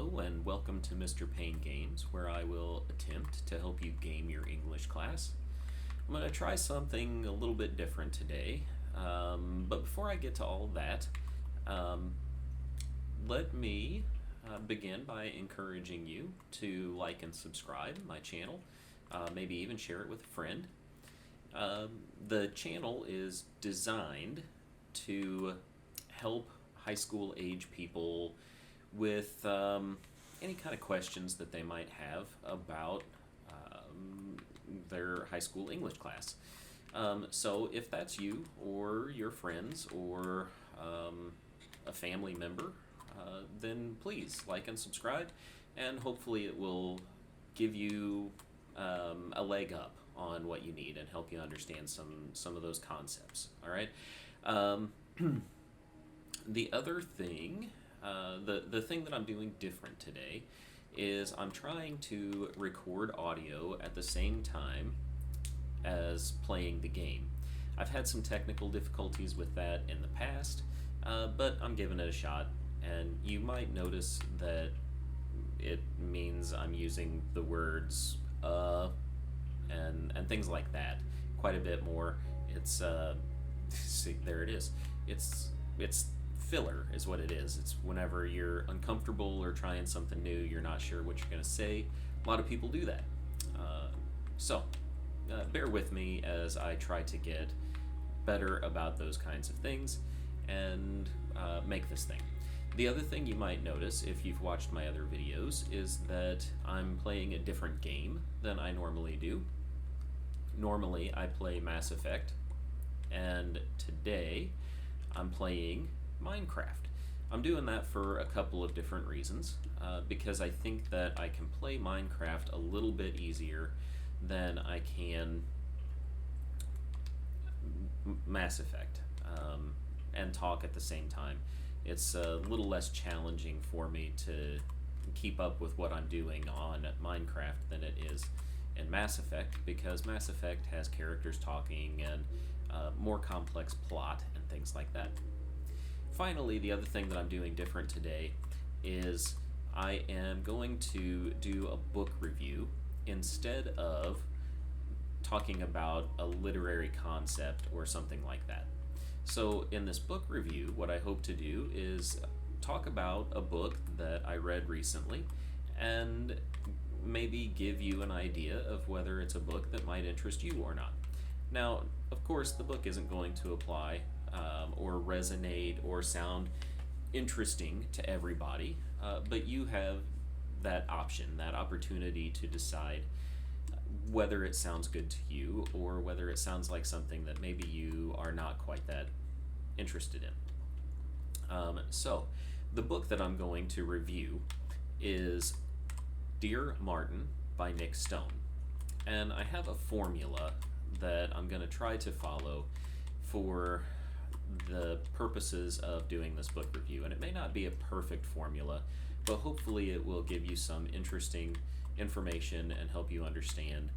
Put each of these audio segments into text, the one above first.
Hello and welcome to Mr. Payne Games, where I will attempt to help you game your English class. I'm going to try something a little bit different today, but before I get to all of that, um, let me begin by encouraging you to like and subscribe my channel, maybe even share it with a friend. The channel is designed to help high school age people with any kind of questions that they might have about their high school English class. So if that's you or your friends or a family member, then please like and subscribe, and hopefully it will give you a leg up on what you need and help you understand some of those concepts. All right. The other thing, the thing that I'm doing different today is I'm trying to record audio at the same time as playing the game. I've had some technical difficulties with that in the past, but I'm giving it a shot, and you might notice that it means I'm using the words and things like that quite a bit more. It's see, there it is. It's filler is what it is. It's whenever you're uncomfortable or trying something new, you're not sure what you're going to say. A lot of people do that. So bear with me as I try to get better about those kinds of things and make this thing. The other thing you might notice if you've watched my other videos is that I'm playing a different game than I normally do. Normally I play Mass Effect, and today I'm playing Minecraft. I'm doing that for a couple of different reasons, because I think that I can play Minecraft a little bit easier than I can Mass Effect, and talk at the same time. It's a little less challenging for me to keep up with what I'm doing on Minecraft than it is in Mass Effect, because Mass Effect has characters talking and more complex plot and things like that. Finally, the other thing that I'm doing different today is I am going to do a book review instead of talking about a literary concept or something like that. So in this book review, what I hope to do is talk about a book that I read recently and maybe give you an idea of whether it's a book that might interest you or not. Now, of course, the book isn't going to apply or resonate or sound interesting to everybody, but you have that option, that opportunity to decide whether it sounds good to you or whether it sounds like something that maybe you are not quite that interested in. So, the book that I'm going to review is Dear Martin by Nick Stone. And I have a formula that I'm going to try to follow for the purposes of doing this book review. And it may not be a perfect formula, but hopefully it will give you some interesting information and help you understand,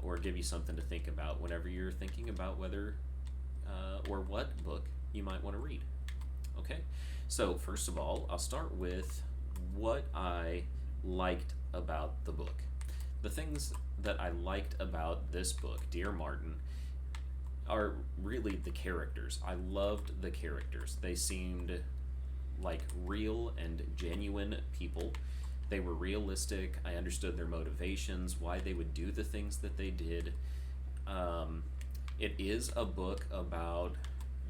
or give you something to think about whenever you're thinking about whether or what book you might want to read. Okay, so first of all, I'll start with what I liked about the book. The things that I liked about this book, Dear Martin, are really the characters. I loved the characters. They seemed like real and genuine people. They were realistic. I understood their motivations, why they would do the things that they did. It is a book about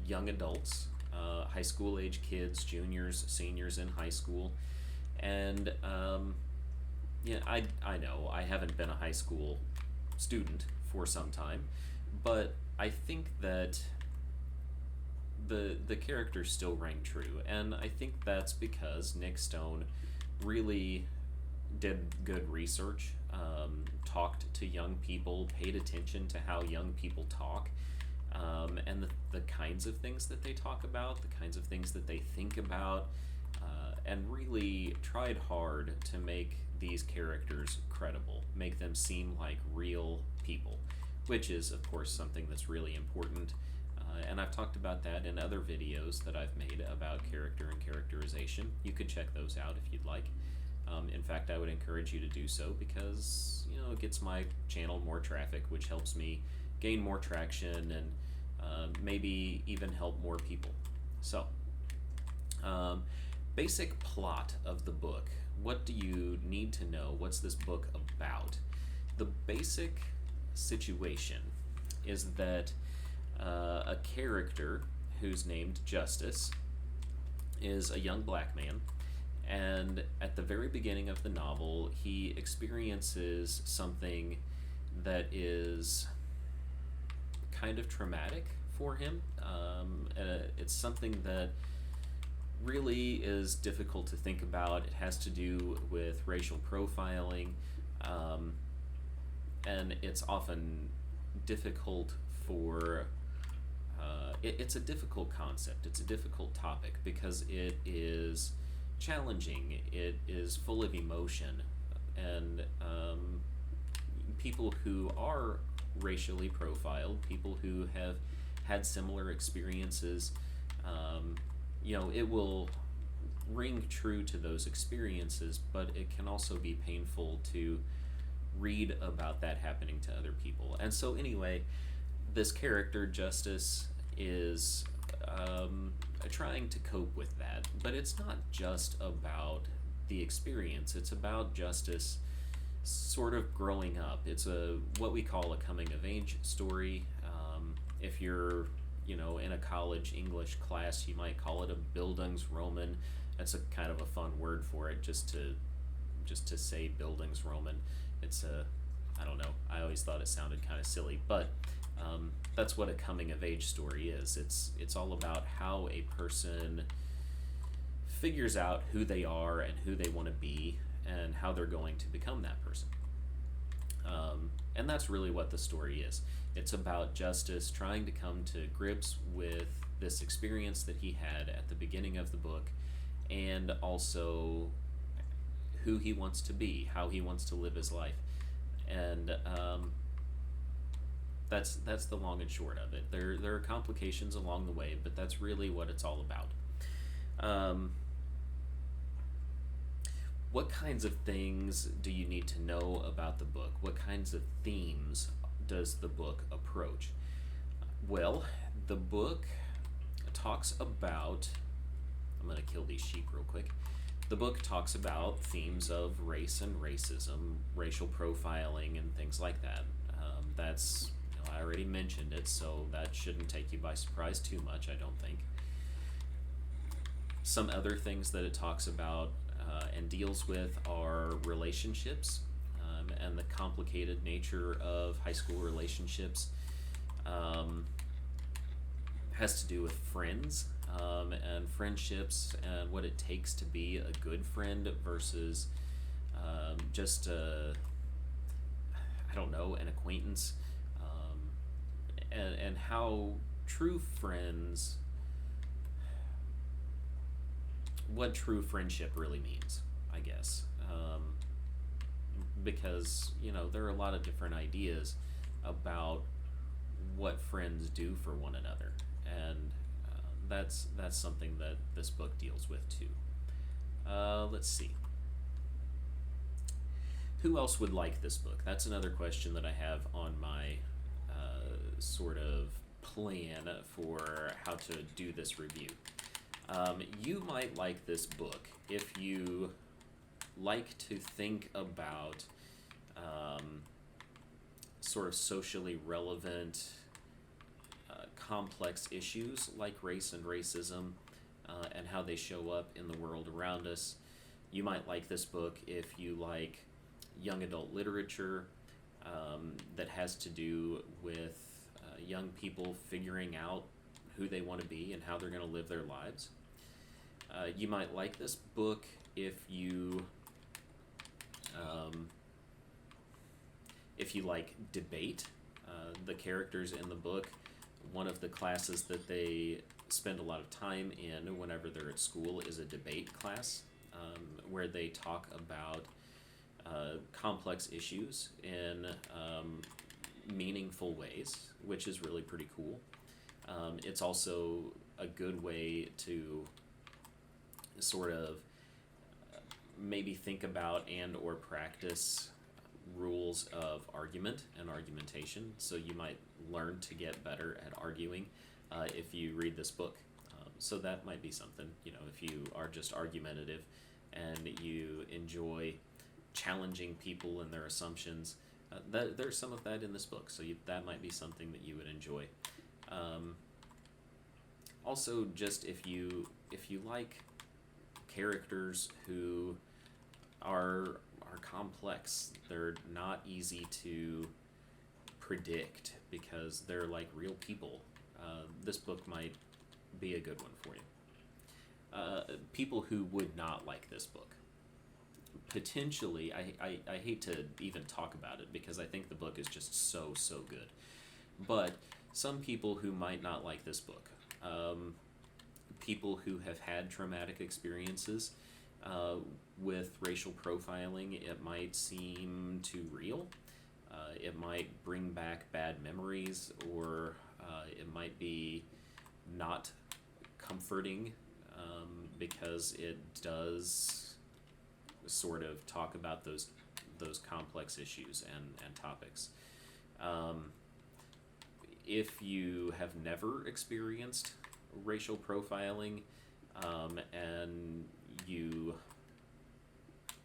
young adults, high school age kids, juniors, seniors in high school. And yeah, I know I haven't been a high school student for some time, but I think that the characters still rang true, and I think that's because Nick Stone really did good research, talked to young people, paid attention to how young people talk, and the kinds of things that they talk about, the kinds of things that they think about, and really tried hard to make these characters credible, make them seem like real people, which is, of course, something that's really important And I've talked about that in other videos that I've made about character and characterization. You could check those out if you'd like. In fact, I would encourage you to do so because, it gets my channel more traffic, which helps me gain more traction and maybe even help more people. So, basic plot of the book. What do you need to know? What's this book about? The basic situation is that a character who's named Justice is a young black man, and at the very beginning of the novel, he experiences something that is kind of traumatic for him. It's something that really is difficult to think about. It has to do with racial profiling, and it's often difficult for it's a difficult concept. It's a difficult topic because it is challenging. It is full of emotion, and people who are racially profiled, people who have had similar experiences, it will ring true to those experiences, but it can also be painful to read about that happening to other people. And so anyway, this character, Justice, is trying to cope with that, but it's not just about the experience. It's about Justice sort of growing up. It's what we call a coming of age story. If you're in a college English class, you might call it a Bildungsroman. That's a kind of a fun word for it, just to say Bildungsroman. It's I don't know. I always thought it sounded kind of silly, but that's what a coming of age story is. It's all about how a person figures out who they are and who they want to be and how they're going to become that person. And that's really what the story is. It's about Justice trying to come to grips with this experience that he had at the beginning of the book, and also who he wants to be, how he wants to live his life. And that's the long and short of it. There are complications along the way, but that's really what it's all about. What kinds of things do you need to know about the book? What kinds of themes does the book approach? Well, the book talks about... I'm going to kill these sheep real quick. The book talks about themes of race and racism, racial profiling, and things like that. That's, I already mentioned it, so that shouldn't take you by surprise too much, I don't think. Some other things that it talks about and deals with are relationships, and the complicated nature of high school relationships. Has to do with friends, and friendships, and what it takes to be a good friend versus just an acquaintance, and how true friends, what true friendship really means, I guess. Because, there are a lot of different ideas about what friends do for one another, and that's something that this book deals with too. Let's see. Who else would like this book? That's another question that I have on my sort of plan for how to do this review. You might like this book if you like to think about sort of socially relevant, complex issues like race and racism, and how they show up in the world around us. You might like this book if you like young adult literature that has to do with young people figuring out who they want to be and how they're going to live their lives. You might like this book if you like debate. The characters in the book, one of the classes that they spend a lot of time in whenever they're at school is a debate class, where they talk about complex issues in meaningful ways, which is really pretty cool. It's also a good way to sort of maybe think about and or practice rules of argument and argumentation. So you might learn to get better at arguing if you read this book. So that might be something, if you are just argumentative and you enjoy challenging people and their assumptions. There's some of that in this book, so that might be something that you would enjoy. Also, just if you like characters who are complex, they're not easy to predict because they're like real people. This book might be a good one for you. People who would not like this book. Potentially, I hate to even talk about it because I think the book is just so good. But some people who might not like this book, people who have had traumatic experiences with racial profiling, it might seem too real. It might bring back bad memories, or it might be not comforting because it does sort of talk about those complex issues and topics. If you have never experienced racial profiling and you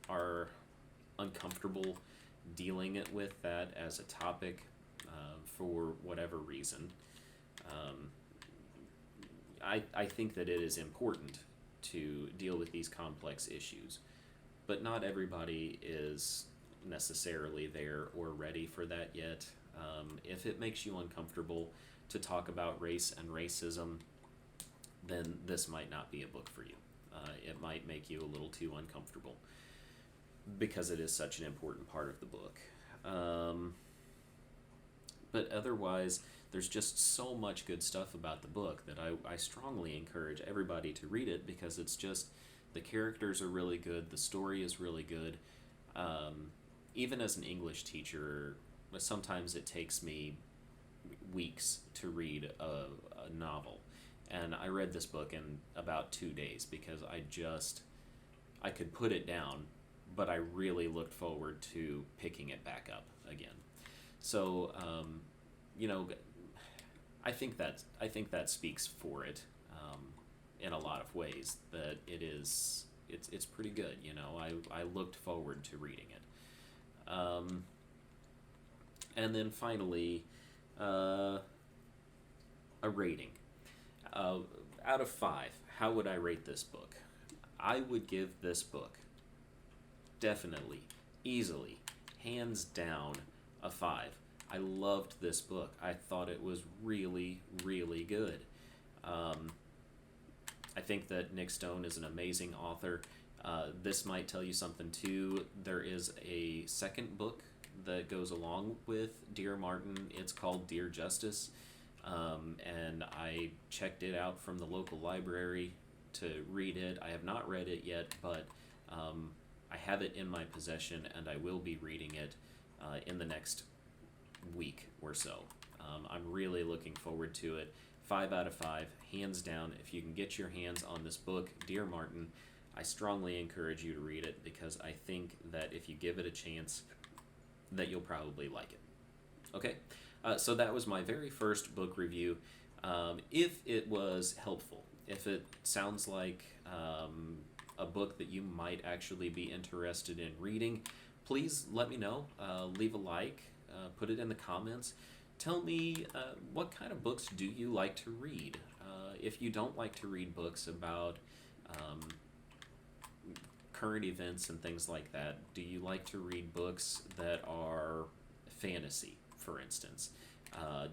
are uncomfortable dealing with that as a topic for whatever reason, I think that it is important to deal with these complex issues, but not everybody is necessarily there or ready for that yet. If it makes you uncomfortable to talk about race and racism, then this might not be a book for you. It might make you a little too uncomfortable because it is such an important part of the book. But otherwise, there's just so much good stuff about the book that I strongly encourage everybody to read it, because it's just, the characters are really good, the story is really good. Even as an English teacher, sometimes it takes me weeks to read a novel. And I read this book in about 2 days because I could put it down, but I really looked forward to picking it back up again. So, I think that speaks for it in a lot of ways, that it's pretty good. I looked forward to reading it. And then finally, a rating. Out of 5, how would I rate this book? I would give this book definitely, easily, hands down, a 5. I loved this book. I thought it was really, really good. I think that Nick Stone is an amazing author. This might tell you something too. There is a second book that goes along with Dear Martin. It's called Dear Justice. And I checked it out from the local library to read it. I have not read it yet, but I have it in my possession, and I will be reading it in the next week or so. I'm really looking forward to it. 5 out of 5, hands down. If you can get your hands on this book, Dear Martin, I strongly encourage you to read it, because I think that if you give it a chance, that you'll probably like it. Okay, so that was my very first book review. If it was helpful, if it sounds like a book that you might actually be interested in reading, please let me know. Leave a like, put it in the comments. Tell me what kind of books do you like to read? If you don't like to read books about current events and things like that, do you like to read books that are fantasy, for instance?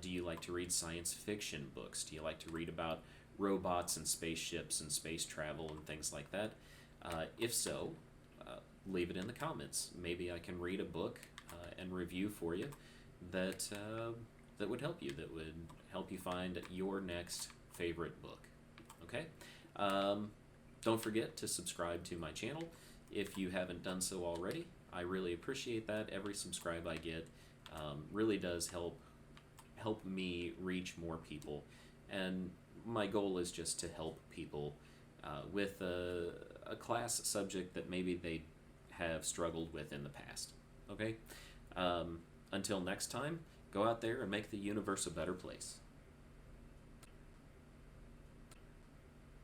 Do you like to read science fiction books? Do you like to read about robots and spaceships and space travel and things like that? If so, leave it in the comments. Maybe I can read a book and review for you that would help you, that would help you find your next favorite book. Okay? Don't forget to subscribe to my channel if you haven't done so already. I really appreciate that. Every subscribe I get really does help me reach more people And my goal is just to help people with a class subject that maybe they have struggled with in the past. Okay? Until next time, go out there and make the universe a better place.